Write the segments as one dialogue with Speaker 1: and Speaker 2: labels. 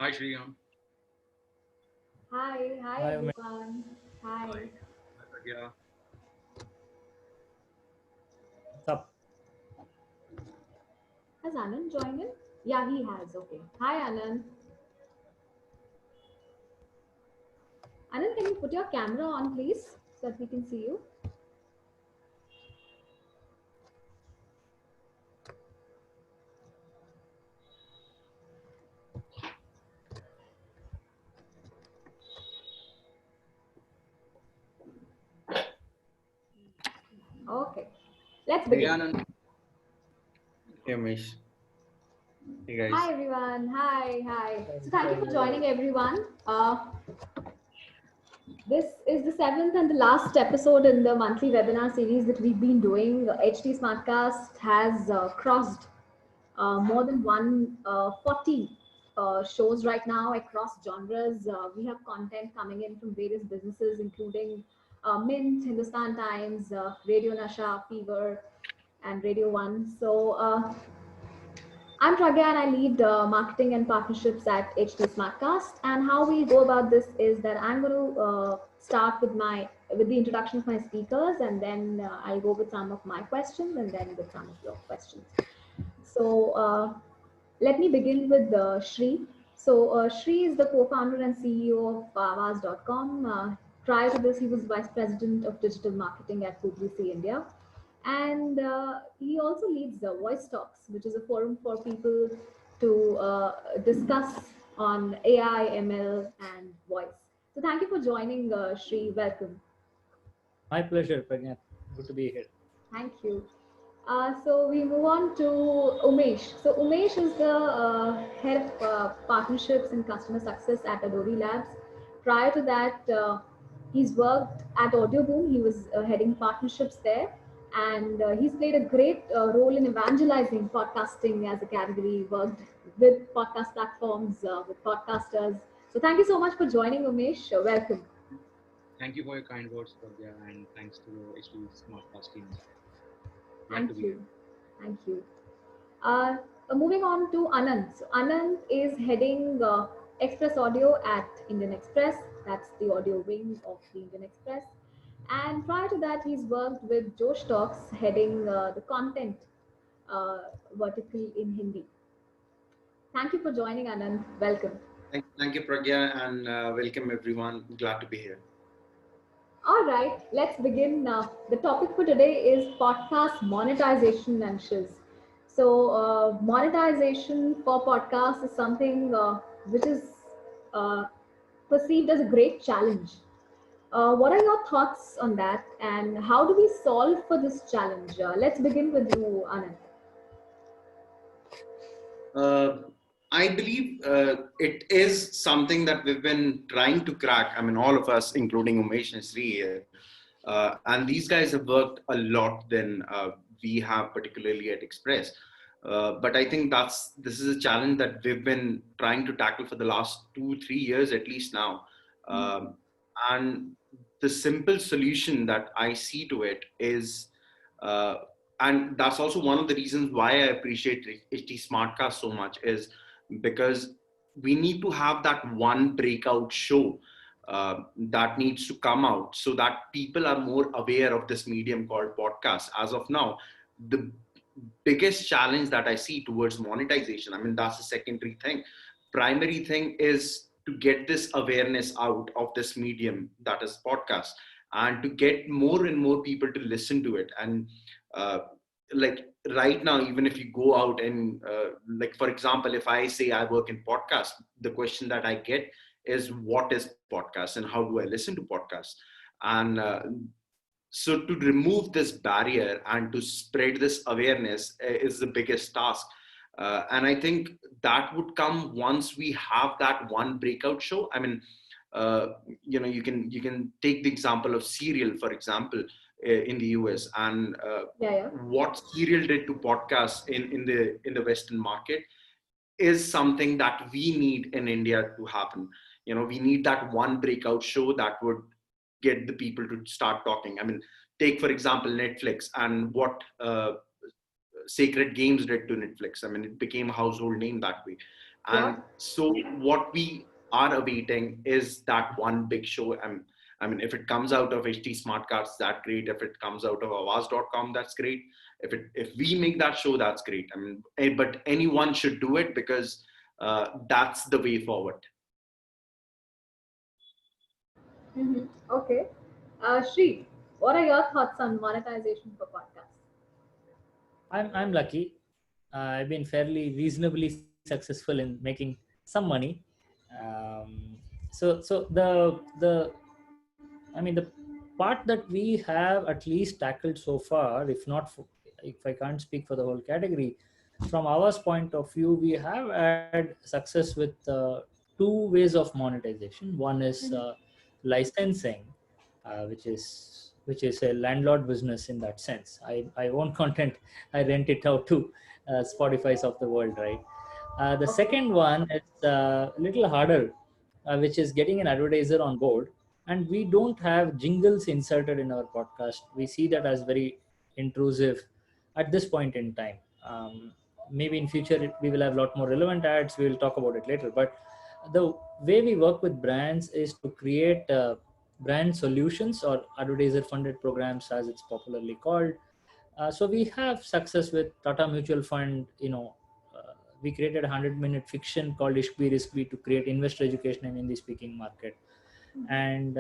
Speaker 1: Hi, Shriyam.
Speaker 2: Hi
Speaker 3: Hi, Umesh.
Speaker 2: everyone. Hi.
Speaker 1: Hi. Hi, Pragya.
Speaker 3: What's up?
Speaker 2: Has Anand joined in? Yeah, he has. Okay. Hi, Anand. Anand, can you put your camera on, please, so that we can see you? Okay. Let's
Speaker 1: Hey,
Speaker 2: begin.
Speaker 1: Anant. Hey, Umesh. Hey,
Speaker 2: Hi,
Speaker 1: guys.
Speaker 2: everyone. Hi. So, thank you for
Speaker 3: Hi.
Speaker 2: joining, everyone. This is the seventh and the last episode in the monthly webinar series that we've been doing. HT Smartcast has crossed more than 140 shows right now across genres. We have content coming in from various businesses, including Mint, Hindustan Times, Radio Nasha, Fever, and Radio One. So I'm Pragya and I lead marketing and partnerships at HT Smartcast. And how we go about this is that I'm going to start with the introduction of my speakers, and then I'll go with some of my questions, and then with some of your questions. So let me begin with Shri. So Shri is the co-founder and CEO of Avaz.com. Prior to this, he was vice president of digital marketing at Publici India. And he also leads the Voice Talks, which is a forum for people to discuss on AI, ML, and voice. So thank you for joining, Shri. Welcome.
Speaker 3: My pleasure, Pragya. Good to be here.
Speaker 2: Thank you. So we move on to Umesh. So Umesh is the head of partnerships and customer success at Adori Labs. Prior to that, he's worked at Audioboom. He was heading partnerships there, and he's played a great role in evangelizing podcasting as a category. He worked with podcast platforms, with podcasters. So thank you so much for joining, Umesh. Welcome.
Speaker 1: Thank you for your kind words, Pragya, and thanks to the HT Smartcast team. Glad to
Speaker 2: Thank
Speaker 1: be here.
Speaker 2: you. Thank you. Uh, Moving on to Anant. So Anant is heading Express Audio at Indian Express. That's the audio wing of the Indian Express. And prior to that, he's worked with Josh Talks, heading the content uh, vertical in Hindi. Thank you for joining, Anant. Welcome.
Speaker 1: Thank you, Pragya, and welcome everyone. Glad to be here.
Speaker 2: All right, let's begin. The topic for today is podcast monetization and Shiz. So, monetization for podcasts is something which is uh, perceived as a great challenge. What are your thoughts on that, and how do we solve for this challenge? Let's begin with you, Anand.
Speaker 4: Uh, I believe it is something that we've been trying to crack. I mean, all of us, including Umesh and Sri here. And these guys have worked a lot than we have, particularly at Express. But I think this is a challenge that we've been trying to tackle for the last 2-3 years at least now. Um, and the simple solution that I see to it is uh, and that's also one of the reasons why I appreciate HT Smartcast so much is because we need to have that one breakout show that needs to come out so that people are more aware of this medium called podcast. As of now, the biggest challenge that I see towards monetization, I mean, that's the secondary thing. Primary thing is to get this awareness out of this medium that is podcast and to get more and more people to listen to it. And uh, like right now, even if you go out and like, for example, if I say I work in podcast, the question that I get is what is podcast and how do I listen to podcasts? And so to remove this barrier and to spread this awareness is the biggest task. And I think that would come once we have that one breakout show. I mean, uh, you can take the example of Serial, for example, in the US, and
Speaker 2: Yeah.
Speaker 4: what Serial did to podcasts in the Western market is something that we need in India to happen. We need that one breakout show that would get the people to start talking. I mean, take for example Netflix and what Sacred Games did to Netflix. I mean, it became a household name that way.
Speaker 2: Yeah.
Speaker 4: And so what we are awaiting is that one big show. I mean, if it comes out of HT Smartcast, that's great. If it comes out of Avaz.com, that's great. If we make that show, that's great. I mean, but anyone should do it, because that's the way forward.
Speaker 2: Okay. Shri, what are your thoughts on monetization for podcasts?
Speaker 3: I'm lucky. I've been fairly reasonably successful in making some money. So I mean, the part that we have at least tackled so far, if not for, if I can't speak for the whole category, from our point of view, we have had success with two ways of monetization. One is licensing, which is a landlord business in that sense. I own content, I rent it out to Spotify's of the world, right? The
Speaker 2: Okay.
Speaker 3: second one is a little harder, which is getting an advertiser on board. And we don't have jingles inserted in our podcast. We see that as very intrusive at this point in time. Maybe in future we will have a lot more relevant ads. We will talk about it later. But the way we work with brands is to create brand solutions or advertiser funded programs, as it's popularly called. So we have success with Tata Mutual Fund. We created a 100-minute fiction called Ishq Bhi Risk Bhi to create investor education in Hindi speaking market. And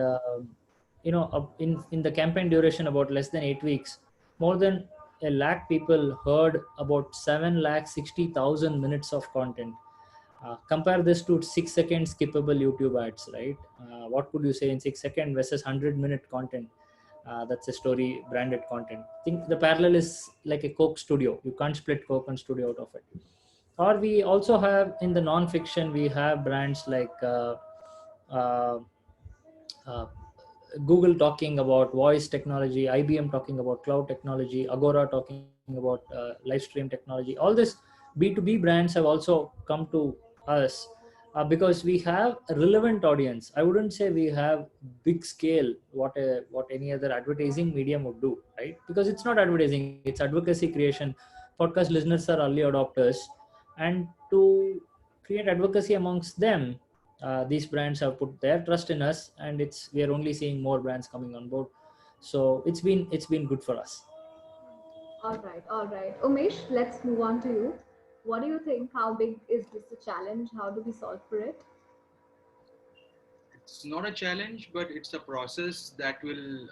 Speaker 3: in the campaign duration about less than 8 weeks, more than a lakh people heard about 7,60,000 minutes of content. Compare this to 6 second skippable YouTube ads, right? What could you say in 6 seconds versus 100-minute content? That's a story branded content. I think the parallel is like a Coke studio. You can't split Coke and studio out of it. Or we also have in the non-fiction, we have brands like uh, uh, Google talking about voice technology, IBM talking about cloud technology, Agora talking about live stream technology. All this B2B brands have also come to us because we have a relevant audience. I wouldn't say we have big scale what any other advertising medium would do, right? Because it's not advertising, it's advocacy creation. Podcast listeners are early adopters, and to create advocacy amongst them, these brands have put their trust in us, and we are only seeing more brands coming on board. So it's been good for us.
Speaker 2: All right, all right. Umesh, let's move on to you. What do you think? How big is this a challenge? How do we solve for it?
Speaker 1: It's not a challenge, but it's a process that will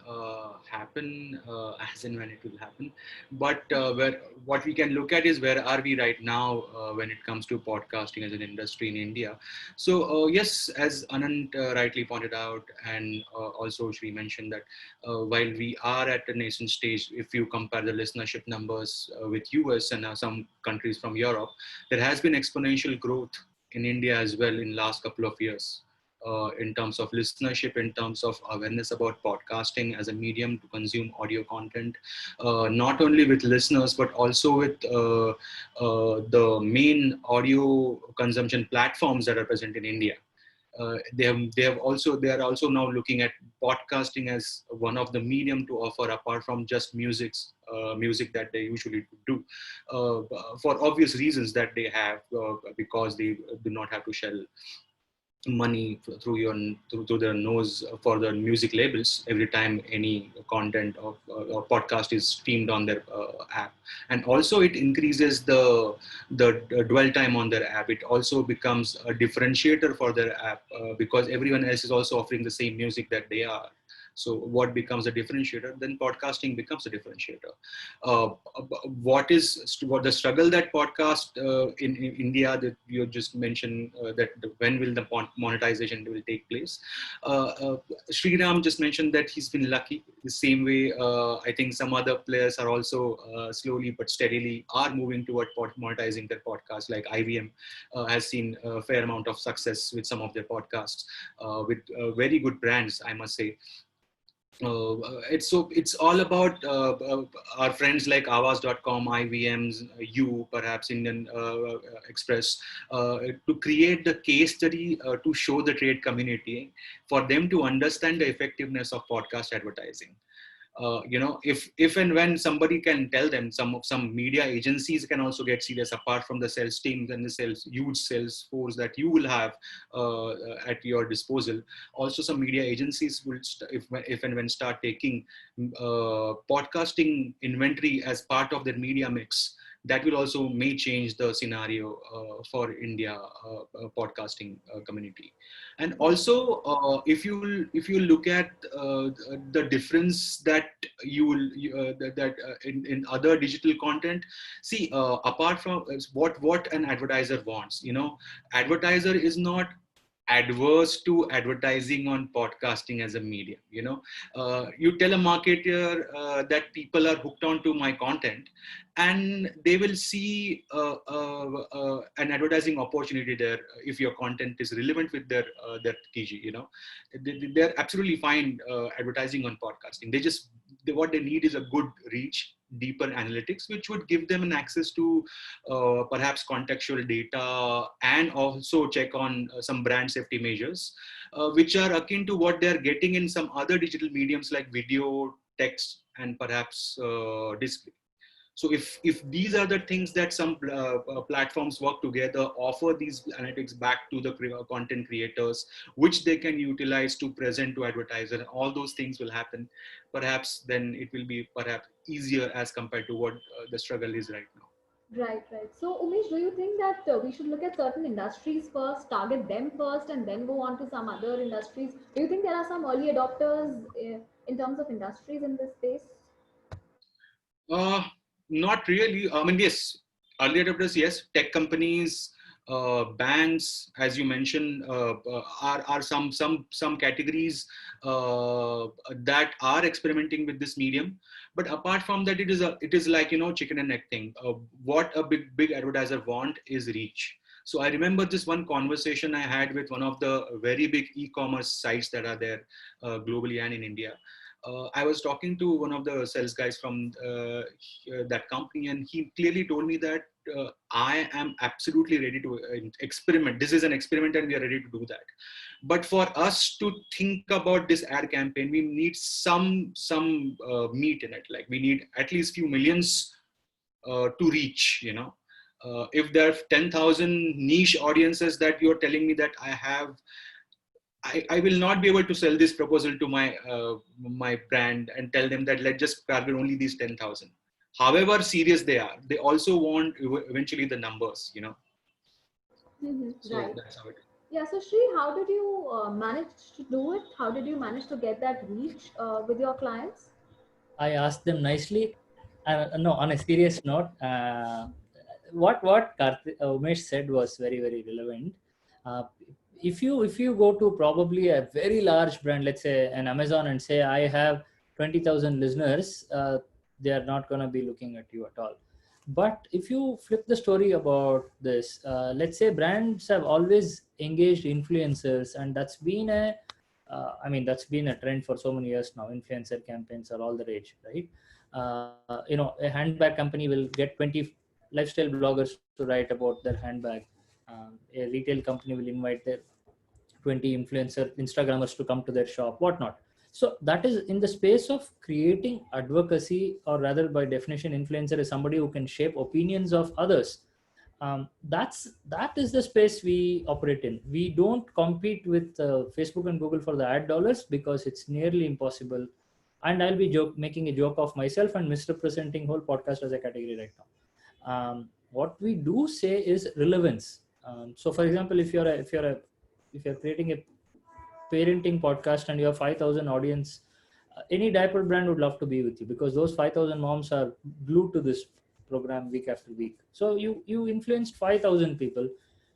Speaker 1: happen as and when it will happen. But where what we can look at is where are we right now when it comes to podcasting as an industry in India. So yes, as Anant rightly pointed out, and also Shri mentioned that while we are at a nascent stage, if you compare the listenership numbers with US and some countries from Europe, there has been exponential growth in India as well in last couple of years in terms of listenership, in terms of awareness about podcasting as a medium to consume audio content, not only with listeners, but also with the main audio consumption platforms that are present in India. They are also now looking at podcasting as one of the medium to offer apart from just music that they usually do for obvious reasons that they have because they do not have to shell money through their nose for the music labels every time any content or podcast is streamed on their app. And also it increases the dwell time on their app. It also becomes a differentiator for their app because everyone else is also offering the same music that they are. So what becomes a differentiator? Then podcasting becomes a differentiator. What the struggle that podcast in India that you just mentioned that when will the monetization will take place? Sreeram just mentioned that he's been lucky. The same way, I think some other players are also slowly but steadily are moving toward monetizing their podcasts. Like IBM has seen a fair amount of success with some of their podcasts with very good brands, I must say. It's all about our friends like Avaz.com, IVMs, you perhaps Indian Express to create the case study to show the trade community for them to understand the effectiveness of podcast advertising. If and when somebody can tell them, some media agencies can also get serious, apart from the sales teams and the huge sales force that you will have at your disposal. Also, some media agencies will if and when start taking podcasting inventory as part of their media mix. That will also may change the scenario for India podcasting community. And also, if you look at the difference that in other digital content, see, apart from what an advertiser wants, advertiser is not adverse to advertising on podcasting as a medium. You tell a marketer that people are hooked onto my content, and they will see an advertising opportunity there if your content is relevant with their TG. They're absolutely fine advertising on podcasting. What they need is a good reach, deeper analytics, which would give them an access to perhaps contextual data, and also check on some brand safety measures, which are akin to what they're getting in some other digital mediums like video, text, and perhaps display. So if these are the things that some platforms work together, offer these analytics back to the content creators, which they can utilize to present to advertiser, and all those things will happen, perhaps then it will be perhaps easier as compared to what the struggle is right now.
Speaker 2: Right, right. So, Umesh, do you think that we should look at certain industries first, target them first, and then go on to some other industries? Do you think there are some early adopters in terms of industries in this space?
Speaker 1: Uh, Not really. I mean, yes, early adopters, yes. Tech companies, banks, as you mentioned, are some categories that are experimenting with this medium. But apart from that, it is like, chicken and egg thing. What a big advertiser want is reach. So I remember this one conversation I had with one of the very big e-commerce sites that are there globally and in India. I was talking to one of the sales guys from that company, and he clearly told me that I am absolutely ready to experiment. This is an experiment, and we are ready to do that. But for us to think about this ad campaign, we need some meat in it. Like, we need at least few millions to reach. If there are 10,000 niche audiences that you're telling me that I have, I will not be able to sell this proposal to my brand and tell them that let's just target only these 10,000. However serious they are, they also want eventually the numbers. So
Speaker 2: Right.
Speaker 1: that's how it is.
Speaker 2: Yeah. So, Shri, how did you manage to do it? How did you manage to get that reach with your clients?
Speaker 3: I asked them nicely. No, on a serious note, what Umesh said was very, very relevant. Uh, if you go to probably a very large brand, let's say an Amazon, and say I have 20,000 listeners, they are not going to be looking at you at all. But if you flip the story about this, let's say brands have always engaged influencers, and that's been that's been a trend for so many years now. Influencer campaigns are all the rage, right? A handbag company will get 20 lifestyle bloggers to write about their handbag. A retail company will invite their 20 influencer Instagrammers to come to their shop, whatnot. So that is in the space of creating advocacy, or rather, by definition, influencer is somebody who can shape opinions of others. That is the space we operate in. We don't compete with Facebook and Google for the ad dollars, because it's nearly impossible. And I'll be making a joke of myself and misrepresenting whole podcast as a category right now. What we do say is relevance. So, for example, if you're creating a parenting podcast and you have 5,000 audience, any diaper brand would love to be with you, because those 5,000 moms are glued to this program week after week. So you influenced 5,000 people,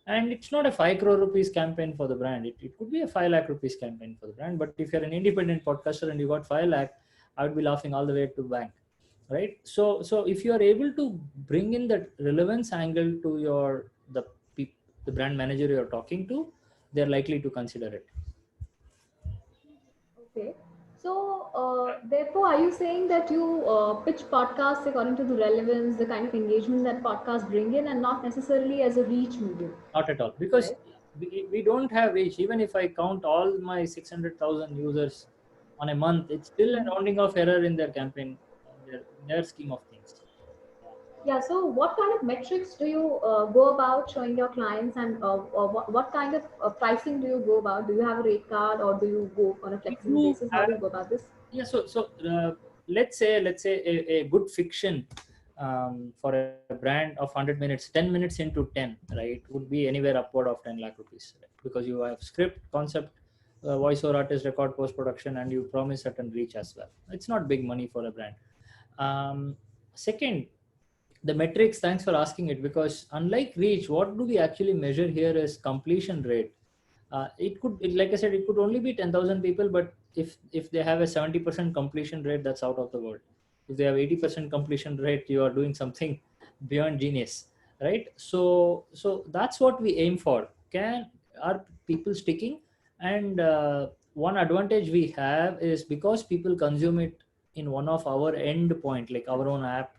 Speaker 3: and it's not a 5 crore rupees campaign for the brand. It could be a 5 lakh rupees campaign for the brand. But if you're an independent podcaster and you got 5 lakh, I would be laughing all the way to bank, right? So if you are able to bring in that relevance angle to the brand manager you're talking to, they're likely to consider it.
Speaker 2: Okay. So, therefore, are you saying that you pitch podcasts according to the relevance, the kind of engagement that podcasts bring in, and not necessarily as a reach medium?
Speaker 3: Not at all, because
Speaker 2: Right.
Speaker 3: we don't have reach. Even if I count all my 600,000 users on a month, it's still a rounding off error in their campaign, in their scheme of things.
Speaker 2: Yeah, so what kind of metrics do you go about showing your clients, and or what kind of pricing do you go about? Do you have a rate card, or do you go on a
Speaker 3: We
Speaker 2: flexible
Speaker 3: do
Speaker 2: basis? How
Speaker 3: have,
Speaker 2: do you go about this?
Speaker 3: yeah, let's say a good fiction for a brand of 100 minutes, 10 minutes into 10, right, would be anywhere upward of 10 lakh rupees, right? Because you have script, concept, voiceover artist, record, post production, and you promise certain reach as well. It's not big money for a brand. Second, the metrics, thanks for asking it, because unlike reach, what do we actually measure here is completion rate. Like I said, it could only be 10,000 people, but if they have a 70% completion rate, that's out of the world. If they have 80% completion rate, you are doing something beyond genius, right? So that's what we aim for. Are people sticking? And one advantage we have is because people consume it in one of our end point, like our own app,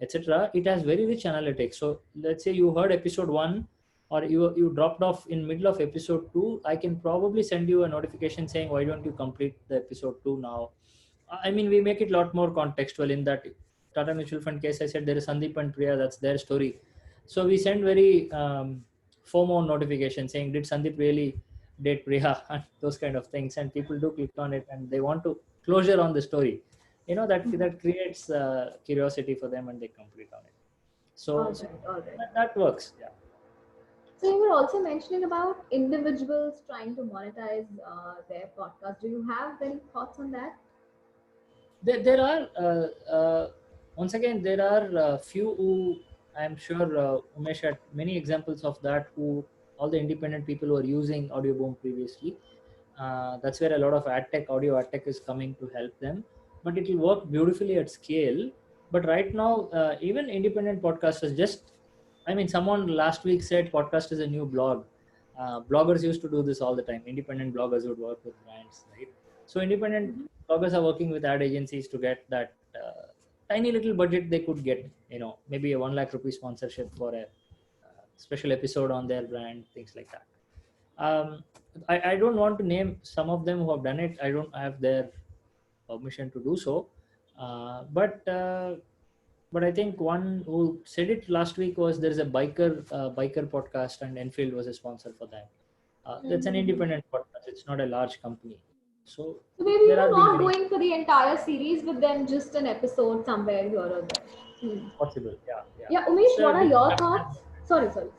Speaker 3: etc. It has very rich analytics. So let's say you heard episode 1, or you dropped off in middle of episode 2, I can probably send you a notification saying, why don't you complete the episode 2 now? I mean, we make it a lot more contextual. In that Tata Mutual Fund case, I said there is Sandeep and Priya, that's their story. So we send very FOMO notification saying, did Sandeep really date Priya? And those kind of things. And people do click on it and they want to closure on the story. That creates curiosity for them, and they complete on it.
Speaker 2: All
Speaker 3: So
Speaker 2: right, all right.
Speaker 3: that works. Yeah.
Speaker 2: So you were also mentioning about individuals trying to monetize their podcast. Do you have any thoughts on that?
Speaker 3: There are once again, there are few who I'm sure Umesh had many examples of that, who all the independent people who are using Audio Boom previously. That's where a lot of audio ad tech is coming to help them, but it will work beautifully at scale. But right now, even independent podcasters, just, I mean, someone last week said podcast is a new blog. Bloggers used to do this all the time. Independent bloggers would work with brands, right? So independent
Speaker 2: Mhm.
Speaker 3: bloggers are working with ad agencies to get that tiny little budget they could get. Maybe a 1 lakh rupee sponsorship for a special episode on their brand, things like that. I don't want to name some of them who have done it. I don't have their permission to do so. But I think one who said it last week was, there is a biker podcast, and Enfield was a sponsor for that. That's an
Speaker 2: Mhm.
Speaker 3: independent podcast. It's not a large company. So
Speaker 2: So maybe
Speaker 3: there are been
Speaker 2: not
Speaker 3: many
Speaker 2: going for the entire series, but then just an episode somewhere here or there. Hmm.
Speaker 3: possible. Yeah, yeah.
Speaker 2: Yeah,
Speaker 3: It's
Speaker 2: Umesh,
Speaker 3: a
Speaker 2: what are
Speaker 3: deal
Speaker 2: your
Speaker 3: structure.
Speaker 2: thoughts?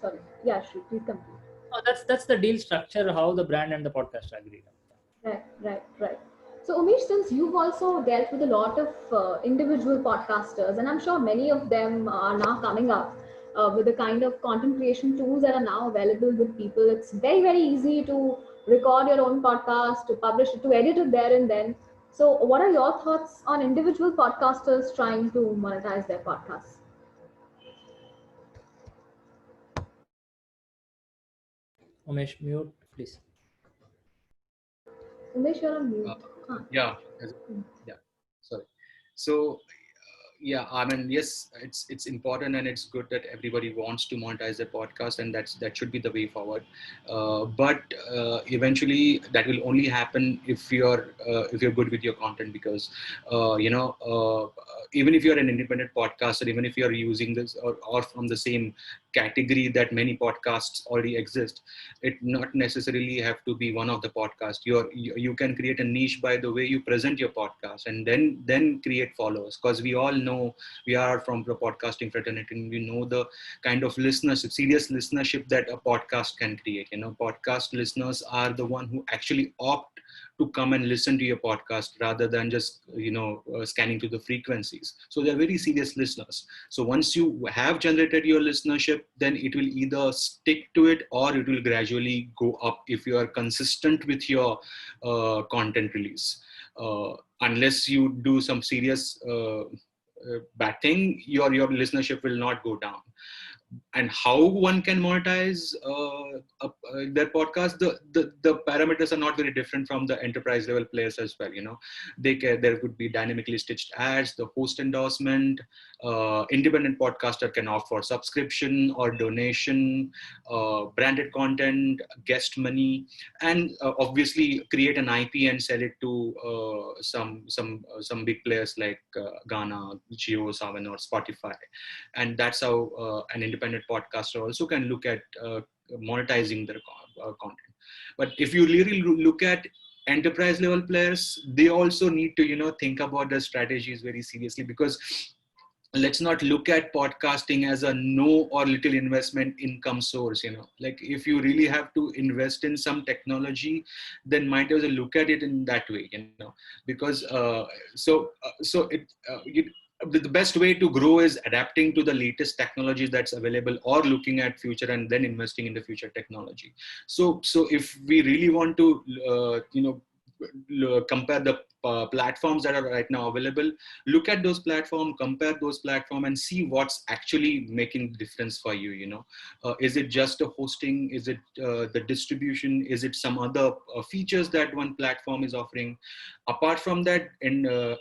Speaker 2: Sorry. Yeah, Shri, please complete.
Speaker 3: Oh, that's the deal structure, how the brand and the podcast agreed on.
Speaker 2: Right. So, Umesh, since you've also dealt with a lot of individual podcasters, and I'm sure many of them are now coming up with the kind of content creation tools that are now available with people, it's very, very easy to record your own podcast, to publish it, to edit it there and then. So, what are your thoughts on individual podcasters trying to monetize their podcasts?
Speaker 3: Umesh, mute, please.
Speaker 2: Umesh, you're on mute.
Speaker 1: Uh,
Speaker 2: Huh.
Speaker 1: yeah, yeah. Sorry. So yeah, I mean, yes, it's important and it's good that everybody wants to monetize their podcast, and that should be the way forward. But eventually, that will only happen if you're good with your content, because even if you're an independent podcaster, even if you're using this or from the same category that many podcasts already exist, it not necessarily have to be one of the podcasts. You can create a niche by the way you present your podcast, and then create followers, because we all know, we are from the podcasting fraternity, and we know the kind of listenership, serious listenership that a podcast can create. Podcast listeners are the one who actually opt to come and listen to your podcast rather than just scanning to the frequencies. So they're very serious listeners. So once you have generated your listenership, then it will either stick to it or it will gradually go up if you are consistent with your content release. Unless you do some serious bad thing, your listenership will not go down. and how one can monetize their podcast, the parameters are not very different from the enterprise level players as well. There could be dynamically stitched ads, the host endorsement, independent podcaster can offer subscription or donation, branded content, guest money, and obviously create an IP and sell it to some big players like Ghana, Jio, Savan, or Spotify. And that's how an independent podcaster also can look at monetizing their content. But if you really look at enterprise level players, they also need to think about the strategies very seriously, because let's not look at podcasting as a no or little investment income source. Like, if you really have to invest in some technology, then might as well look at it in that way. Because the best way to grow is adapting to the latest technologies that's available, or looking at future and then investing in the future technology. So if we really want to compare the platforms that are right now available, look at those platforms, compare those platforms, and see what's actually making the difference for you. Is it just the hosting? Is it the distribution? Is it some other features that one platform is offering? Apart from that,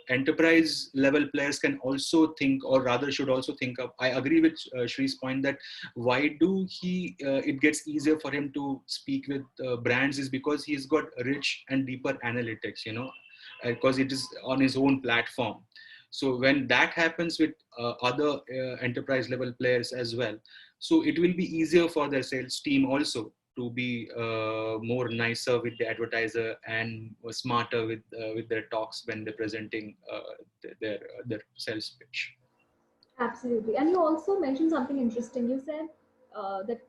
Speaker 1: enterprise level players can also think, or rather should also think of, I agree with Shree's point that why do it gets easier for him to speak with brands is because he's got rich and deeper analytics, because it is on his own platform. So when that happens with other enterprise level players as well, so it will be easier for their sales team also to be more nicer with the advertiser and smarter with their talks when they're presenting their sales pitch.
Speaker 2: Absolutely. And you also mentioned something interesting. You said that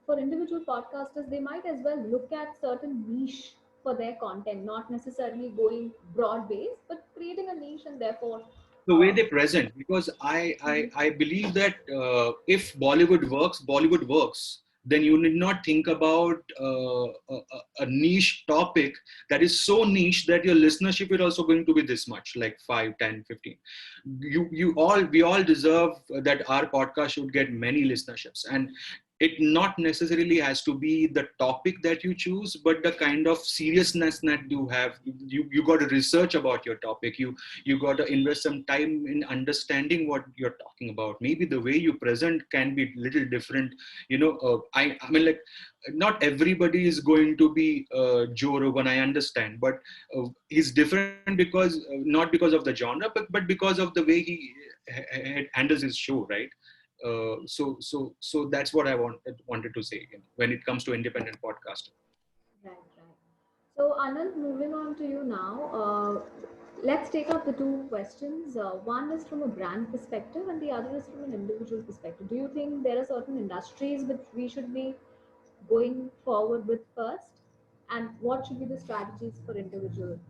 Speaker 2: for individual podcasters, they might as well look at certain niche for their content, not necessarily going broad based, but creating a niche and therefore.
Speaker 1: The way they present, because I believe that if Bollywood works, then you need not think about a niche topic that is so niche that your listenership is also going to be this much, like 5, 10, 15. We all deserve that our podcast should get many listenerships, and it not necessarily has to be the topic that you choose, but the kind of seriousness that you have. You got to research about your topic. You got to invest some time in understanding what you're talking about. Maybe the way you present can be a little different. I mean, like, not everybody is going to be Joe Rogan, I understand, but he's different because not because of the genre, but because of the way he handles his show, right? So that's what I wanted to say when it comes to independent podcasting.
Speaker 2: Right, right. So, Anand, moving on to you now. Let's take up the two questions. One is from a brand perspective, and the other is from an individual perspective. Do you think there are certain industries which we should be going forward with first? And what should be the strategies for individual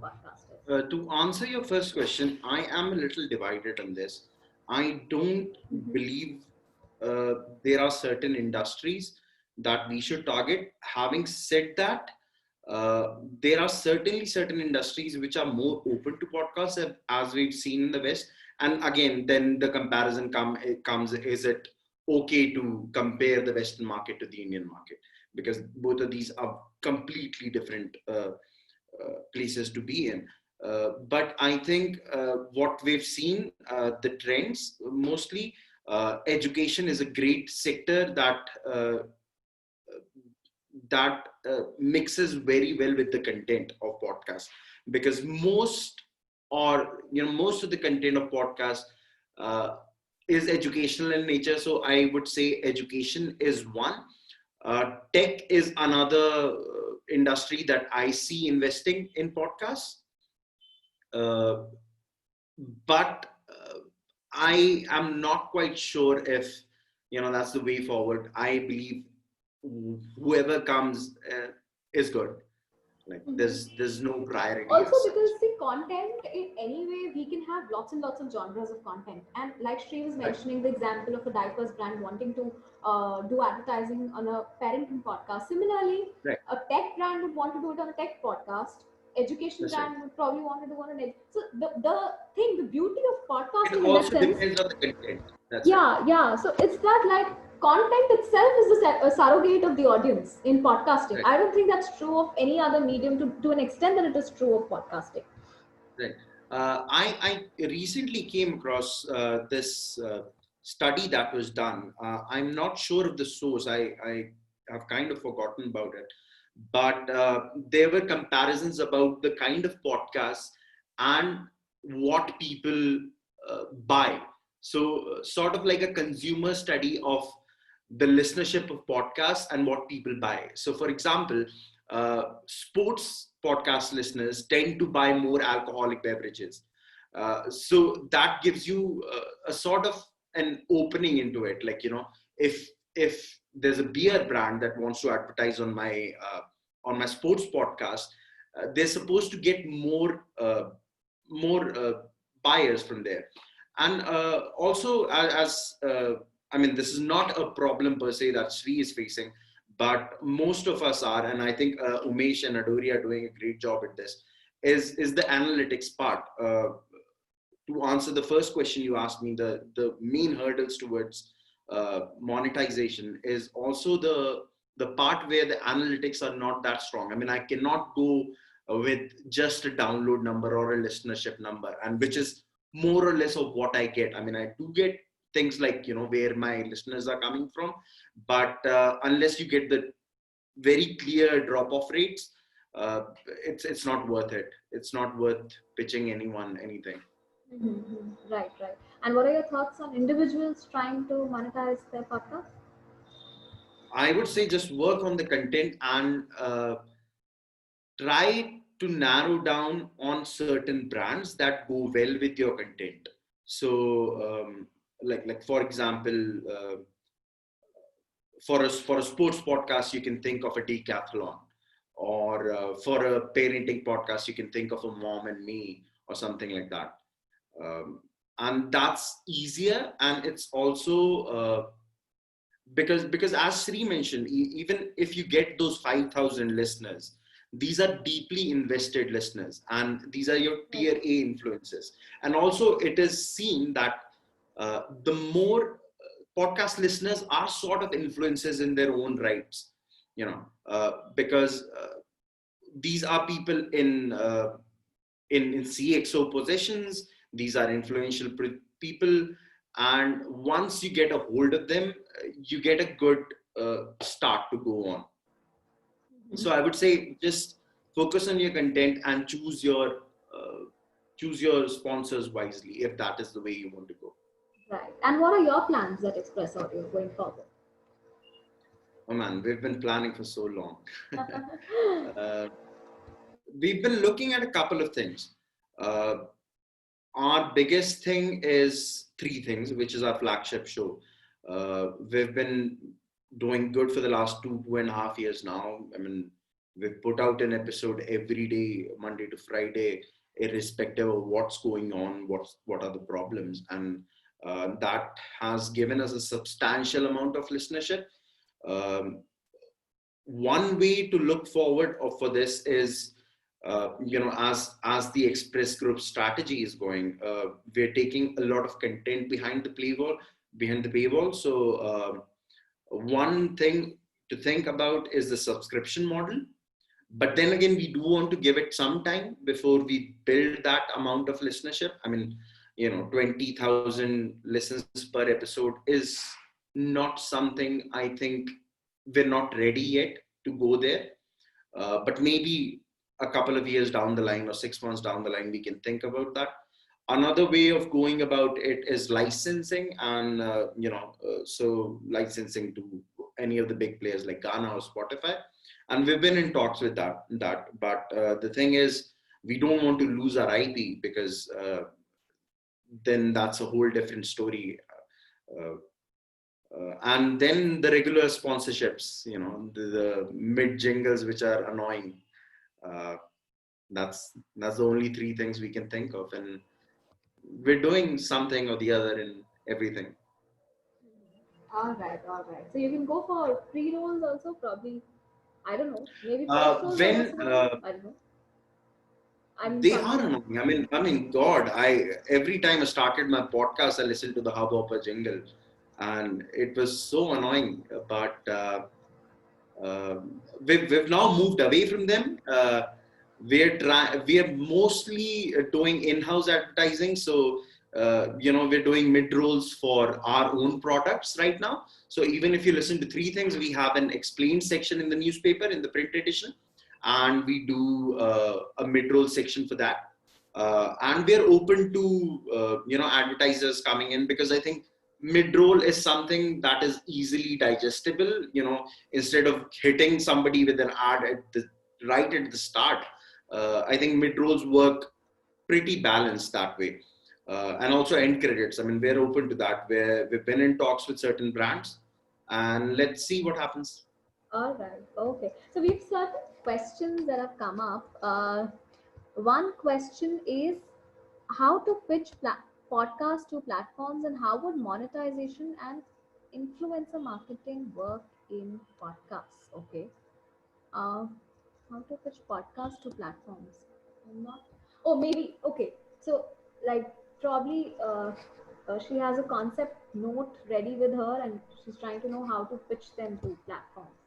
Speaker 2: podcasters?
Speaker 4: To answer your first question, I am a little divided on this. I don't believe there are certain industries that we should target. Having said that, there are certainly certain industries which are more open to podcasts, as we've seen in the West. And again, then the comparison comes: is it okay to compare the Western market to the Indian market? Because both of these are completely different places to be in. But I think what we've seen, the trends mostly, education is a great sector that mixes very well with the content of podcast, because most of the content of podcast is educational in nature. So I would say education is one. Tech is another industry that I see investing in podcasts. But I am not quite sure if that's the way forward. I believe whoever comes is good. Like, there's no priority.
Speaker 2: Also, because see, content in any way, we can have lots and lots of genres of content. And like Sri was mentioning, the example of a diapers brand wanting to do advertising on a parenting podcast. Similarly,
Speaker 4: Right.
Speaker 2: a tech brand would want to do it on a tech podcast. Education
Speaker 4: That's
Speaker 2: brand would probably want to do on an so the beauty of
Speaker 4: It
Speaker 2: podcasting in that
Speaker 4: also
Speaker 2: sense.
Speaker 4: depends on the content. That's
Speaker 2: Yeah. So it's that, like, content itself is a surrogate of the audience in podcasting.
Speaker 4: Right.
Speaker 2: I don't think that's true of any other medium to an extent that it is true of podcasting.
Speaker 4: Right. I recently came across this study that was done. I'm not sure of the source. I have kind of forgotten about it. But there were comparisons about the kind of podcasts and what people buy. So, sort of like a consumer study of the listenership of podcasts and what people buy. So, for example, sports podcast listeners tend to buy more alcoholic beverages. So that gives you a sort of an opening into it. Like, if there's a beer brand that wants to advertise on my sports podcast, they're supposed to get more buyers from there. And also, as I mean, this is not a problem per se that Sri is facing, but most of us are, and I think Umesh and Adori are doing a great job at this, is the analytics part. To answer the first question you asked me, the main hurdles towards monetization is also the part where the analytics are not that strong. I mean, I cannot go with just a download number or a listenership number, and which is more or less of what I get. I mean, I do get things like, where my listeners are coming from, but unless you get the very clear drop-off rates, it's not worth it. It's not worth pitching anyone anything.
Speaker 2: Mm-hmm. Right. And what are your thoughts on individuals trying to monetize their podcast?
Speaker 4: I would say just work on the content and try to narrow down on certain brands that go well with your content. So, like for example, for a sports podcast, you can think of a decathlon, or for a parenting podcast, you can think of a Mom and Me or something like that. And that's easier, and it's also because as Sri mentioned, even if you get those 5,000 listeners, these are deeply invested listeners, and these are your tier A influences. And also, it is seen that the more podcast listeners are sort of influencers in their own rights, because these are people in CXO positions. These are influential people, and once you get a hold of them, you get a good start to go on. So I would say just focus on your content and choose your sponsors wisely, if that is the way you want to go.
Speaker 2: Right. And what are your plans at Express Audio going forward?
Speaker 4: Oh man, we've been planning for so long. We've been looking at a couple of things. Our biggest thing is three things, which is our flagship show. We've been doing good for the last 2.5 years now. I mean, we've put out an episode every day, Monday to Friday, irrespective of what's going on, what are the problems. And that has given us a substantial amount of listenership. One way to look forward for this is, as the Express Group strategy is going, we're taking a lot of content behind the paywall. So one thing to think about is the subscription model. But then again, we do want to give it some time before we build that amount of listenership. I mean, 20,000 listens per episode is not something I think we're not ready yet to go there. But maybe a couple of years down the line or 6 months down the line, we can think about that. Another way of going about it is licensing, and so licensing to any of the big players like Ghana or Spotify. And we've been in talks with that. But the thing is, we don't want to lose our IP, because then that's a whole different story. And then the regular sponsorships, the mid jingles, which are annoying. That's the only three things we can think of, and we're doing something or the other in everything.
Speaker 2: All right. So you can go for pre-rolls also, probably. I don't know. Maybe
Speaker 4: When
Speaker 2: I don't know.
Speaker 4: they are annoying. I mean, God, every time I started my podcast, I listened to the Hubhopper jingle. and it was so annoying. But we've now moved away from them. We are mostly doing in-house advertising. So we're doing mid-rolls for our own products right now. So even if you listen to three things, we have an explained section in the newspaper in the print edition, and we do a mid-roll section for that. And we're open to advertisers coming in, because I think mid-roll is something that is easily digestible. Instead of hitting somebody with an ad right at the start, I think mid-rolls work pretty balanced that way. And also end credits. I mean, we're open to that. We've been in talks with certain brands, and let's see what happens.
Speaker 2: All right. Okay. So we have certain questions that have come up. One question is how to pitch podcasts to platforms, and how would monetization and influencer marketing work in podcasts? Okay. Uh, how to pitch podcasts to platforms? I'm not. Oh, maybe. Okay. So, like, probably she has a concept note ready with her, and she's trying to know how to pitch them to platforms.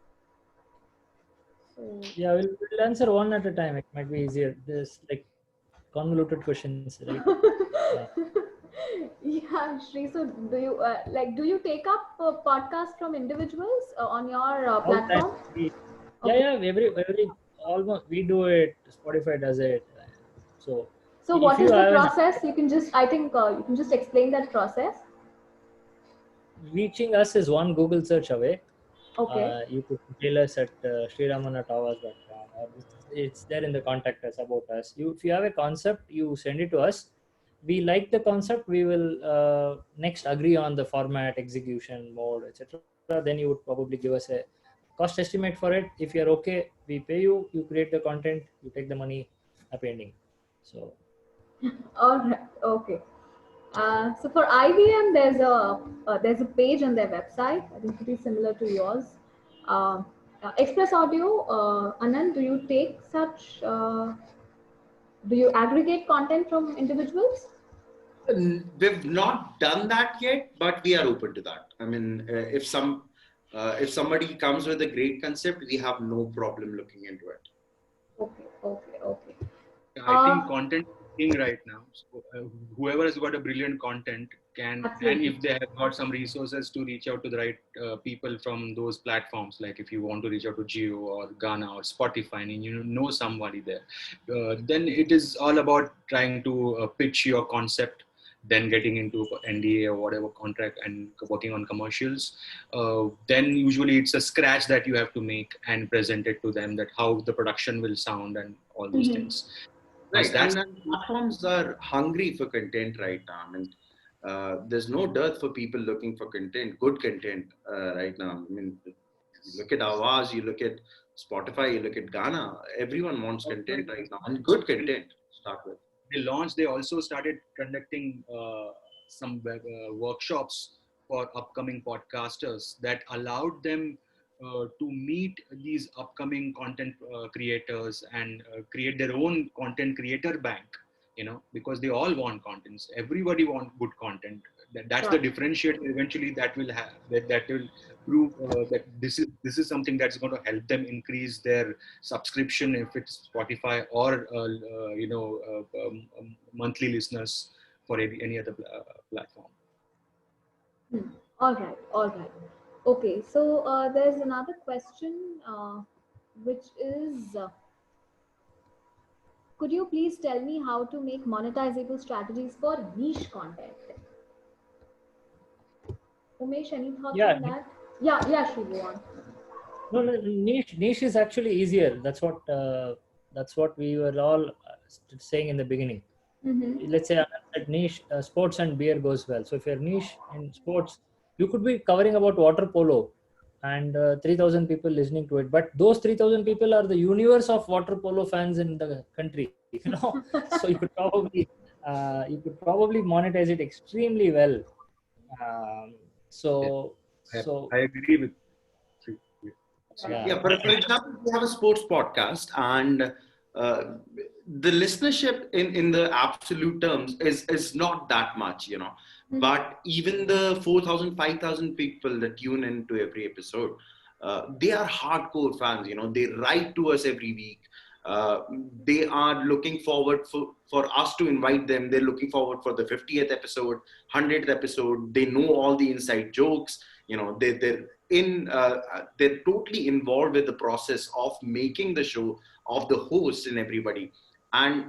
Speaker 2: So,
Speaker 3: Yeah, we'll answer one at a time. It might be easier. There's like convoluted questions, right?
Speaker 2: yeah, Shri. So, do you take up podcasts from individuals on your
Speaker 3: All the time.
Speaker 2: platform?
Speaker 3: Yeah, every almost we do it. Spotify does it. So
Speaker 2: So,
Speaker 3: if
Speaker 2: what
Speaker 3: you
Speaker 2: is the
Speaker 3: have
Speaker 2: process? You can just, I think, you can just explain that process.
Speaker 3: reaching us is one Google search away.
Speaker 2: Okay.
Speaker 3: You could mail us at sreeraman@awas.com, or it's there in the contact us about us. If you have a concept, you send it to us. We like the concept. We will next agree on the format, execution mode, etc. Then you would probably give us a cost estimate for it. If you're okay, we pay you. You create the content. You take the money. Happy ending. So
Speaker 2: All right. Okay. So for IBM, there's a page on their website. I think pretty similar to yours. Express Audio, Anand, do you take such? Do you aggregate content from individuals?
Speaker 4: We've not done that yet, but we are open to that. I mean, if somebody comes with a great concept, we have no problem looking into it.
Speaker 2: Okay. Okay. Okay.
Speaker 1: I think content is king right now. So whoever has got a brilliant content can,
Speaker 2: Absolutely.
Speaker 1: and if they have got some resources to reach out to the right people from those platforms, like if you want to reach out to Geo or Ghana or Spotify, and you know somebody there, then it is all about trying to pitch your concept, then getting into NDA or whatever contract and working on commercials. Then usually it's a scratch that you have to make and present it to them, that how the production will sound and all those things.
Speaker 4: Right, and platforms are hungry for content right now. I mean, there's no dearth for people looking for content, good content right now. I mean, you look at Awaz, you look at Spotify, you look at Ghana. Everyone wants content right now, and good content to start with.
Speaker 1: They also started conducting some workshops for upcoming podcasters that allowed them to meet these upcoming content creators and create their own content creator bank, because they all want contents. Everybody wants good content. That's the differentiator eventually that will have that will prove that this is something that's going to help them increase their subscription, if it's Spotify or monthly listeners for any other platform.
Speaker 2: All right. All right. Okay. So there's another question, which is. Could you please tell me how to make monetizable strategies for niche content? Umesh, any thoughts on that? Yeah, Shri, go on.
Speaker 3: No, niche is actually easier. That's what we were all saying in the beginning. Let's say at niche, sports and beer goes well. So if you're niche in sports, you could be covering about water polo and 3,000 people listening to it. But those 3,000 people are the universe of water polo fans in the country. So you could probably monetize it extremely well.
Speaker 1: I agree with.
Speaker 4: Yeah, for example, we have a sports podcast, and uh, the listenership in the absolute terms is not that much, but even the 4,000, 5,000 people that tune into every episode, they are hardcore fans. They write to us every week. uh, they are looking forward for us to invite them. They're looking forward for the 50th episode, 100th episode. They know all the inside jokes. They're totally involved with the process of making the show, of the host and everybody. And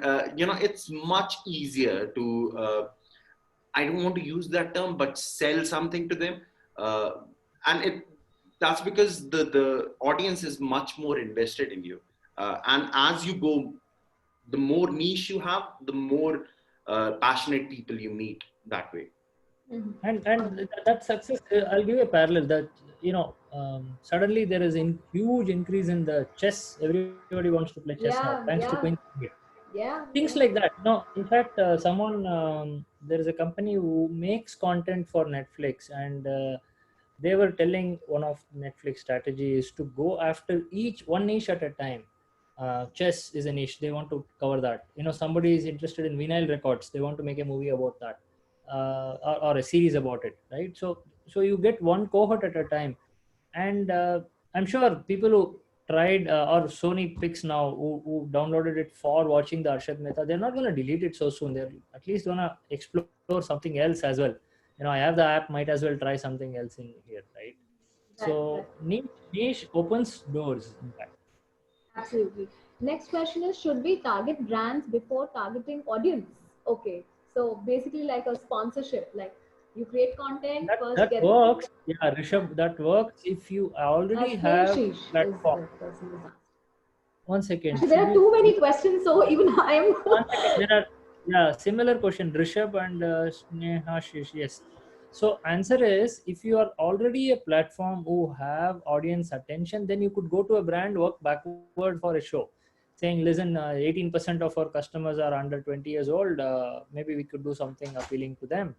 Speaker 4: it's much easier to I don't want to use that term, but sell something to them. uh, and that's because the audience is much more invested in you. And as you go, the more niche you have, the more passionate people you meet that way.
Speaker 3: And that success, I'll give you a parallel that suddenly there is a huge increase in the chess. Everybody wants to play chess now, thanks to Queen. Things like that. No, in fact, there is a company who makes content for Netflix, and they were telling one of Netflix strategy is to go after each one niche at a time. Chess is a niche, they want to cover that. Somebody is interested in vinyl records, they want to make a movie about that, or a series about it, right? So you get one cohort at a time. And I'm sure people who tried, or Sony picks now, who downloaded it for watching the Arshad Mehta, they're not going to delete it so soon. They're at least going to explore something else as well. I have the app, might as well try something else in here, right? So niche opens doors, in fact.
Speaker 2: Absolutely. Next question is, should we target brands before targeting audience? Okay. So basically like a sponsorship, like you create content first.
Speaker 3: That works. Yeah, Rishabh, that works if you already have platform. One second.
Speaker 2: Actually, there are too many questions, so even I am.
Speaker 3: One second. There are similar question. Rishabh and Sneha Shish. Yes. So answer is, if you are already a platform who have audience attention, then you could go to a brand, work backward for a show, saying, listen, 18% of our customers are under 20 years old. Maybe we could do something appealing to them.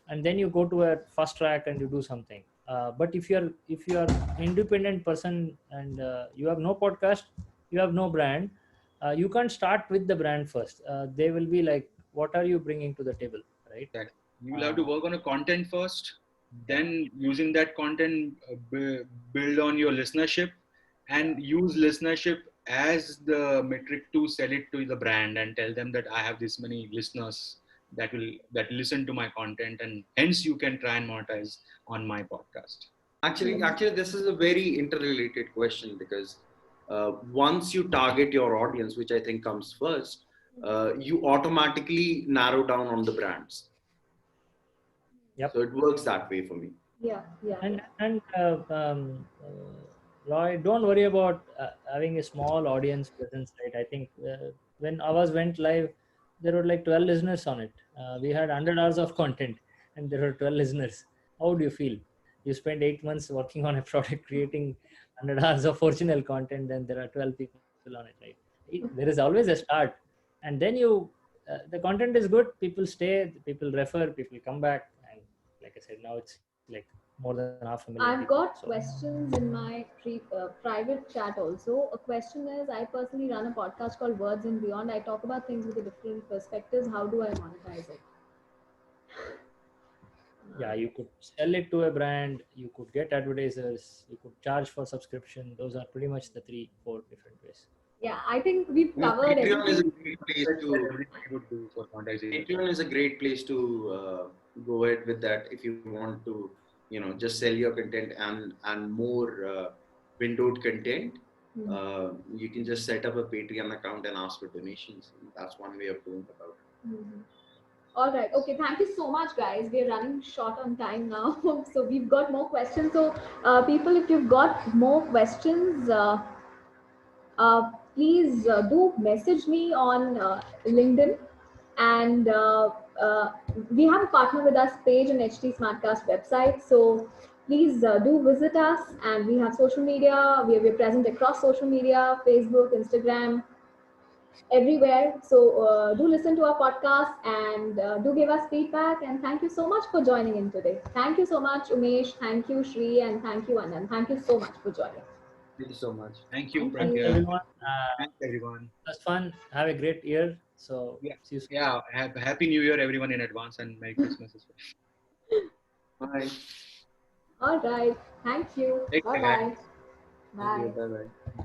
Speaker 3: And then you go to a fast track and you do something. But if you're independent person and you have no podcast, you have no brand, you can't start with the brand first. They will be like, what are you bringing to the table, right?
Speaker 1: That you'll have to work on a content first, then using that content, build on your listenership, and use listenership as the metric to sell it to the brand and tell them that I have this many listeners that listen to my content, and hence you can try and monetize on my podcast.
Speaker 4: Actually, this is a very interrelated question, because once you target your audience, which I think comes first, you automatically narrow down on the brands.
Speaker 3: Yep.
Speaker 4: So it works that way for me.
Speaker 2: Yeah.
Speaker 3: And Roy, don't worry about having a small audience presence, right? I think when ours went live, there were like 12 listeners on it. We had 100 hours of content and there were 12 listeners. How do you feel? You spent 8 months working on a product, creating 100 hours of original content, and there are 12 people on it, right? There is always a start. And then the content is good, people stay, people refer, people come back. And like I said, now it's like more than 500,000
Speaker 2: I've
Speaker 3: people,
Speaker 2: got questions in my private chat also. A question is, I personally run a podcast called Words and Beyond. I talk about things with a different perspectives. How do I monetize it?
Speaker 3: Yeah, you could sell it to a brand, you could get advertisers, you could charge for subscription. Those are pretty much the 3-4 different ways.
Speaker 2: Yeah, I think we've covered
Speaker 4: Patreon is a
Speaker 2: everything.
Speaker 4: great place Patreon is a great place to go ahead with that if you want to, just sell your content and more windowed content. You can just set up a Patreon account and ask for donations. That's one way of doing about it.
Speaker 2: All right. Okay. Thank you so much, guys. We're running short on time now. So we've got more questions. So people, if you've got more questions, please do message me on LinkedIn. And we have a partner with us page on HT Smartcast website. So please do visit us. And we have social media. We're present across social media, Facebook, Instagram, everywhere. So do listen to our podcast and do give us feedback. And thank you so much for joining in today. Thank you so much, Umesh. Thank you, Shri. And thank you, Anand. Thank you so much for joining.
Speaker 4: Thank you so much.
Speaker 1: Thank you,
Speaker 2: Thank
Speaker 3: Thanks
Speaker 2: you.
Speaker 1: Pragya.
Speaker 3: everyone.
Speaker 1: Thanks, everyone.
Speaker 3: It was fun. Have a great year. So
Speaker 1: Yeah,
Speaker 3: see you soon.
Speaker 1: yeah. Happy New Year, everyone, in advance, and Merry Christmas as well.
Speaker 4: Bye.
Speaker 2: All right. Thank you.
Speaker 1: Take care, guys.
Speaker 2: Bye-bye.
Speaker 4: Thank you.
Speaker 2: Bye.
Speaker 4: Bye bye.